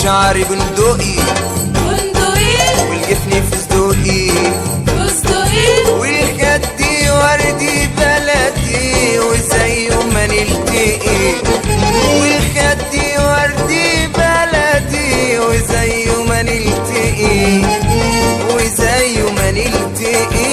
شعري بندقي والجفن فستقي والخدي وردي بلدي وزي ما نلتقي والخدي وردي بلدي وزي ما نلتقي وزي ما نلتقي.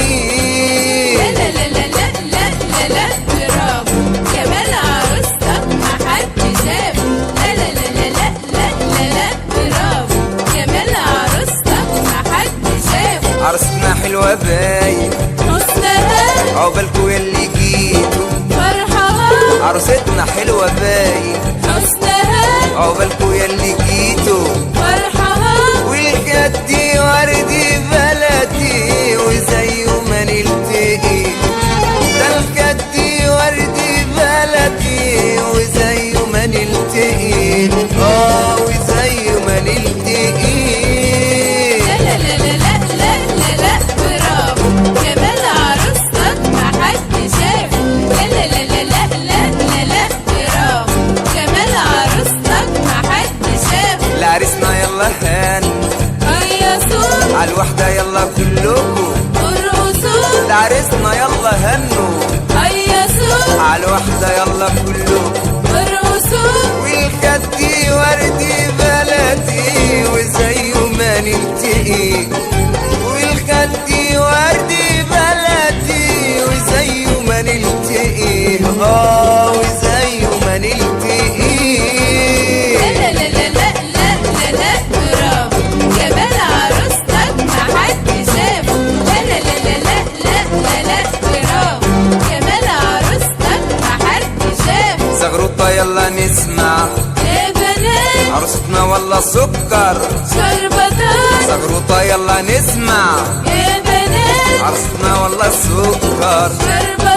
لا لا لا لا لا لا لا برافو جمال عروستك محدش شافه. لا لا لا لا لا لا لا لا برافو جمال عروستك محدش شافه. عروستنا حلوة باين حسنها عقبالكوا ياللي جيتوا فرحها عروستنا حلوة باين حسنها عقبالكوا ياللي جيتوا فرحها والخدي وردي بلدي وزي ما نلتقي ده الخدي وردي بلدي وزي ما نلتقي وزي ما نلتقي. لا لا لا لا لا لا لا برافو جمال عروستك محدش شافه. لا لا لا لا لا لا لا لا برافو جمال عروستك محدش شافه. لعريسنا يلا هان هيصوا عالوحدة يلا كلكوا ارقصوا لعريسنا يلا هنوا هيصوا عالوحدة يلا كلكوا ارقصوا والخدي وردي بلدي وزي ما نلتقي والخدي وردي بلدي وزي ما نلتقي وزي ما نلتقي. لا لا لا لا لا لا لا برافو جمال عروستك محدش شافه. لا لا لا لا لا لا لا لا برافو جمال عروستك محدش شافه. زغروطة يلا نسمع يا بنات عروستنا والله سكر شربتات زغروطة يلا نسمع يا بنات عروستنا والله سكر شربتات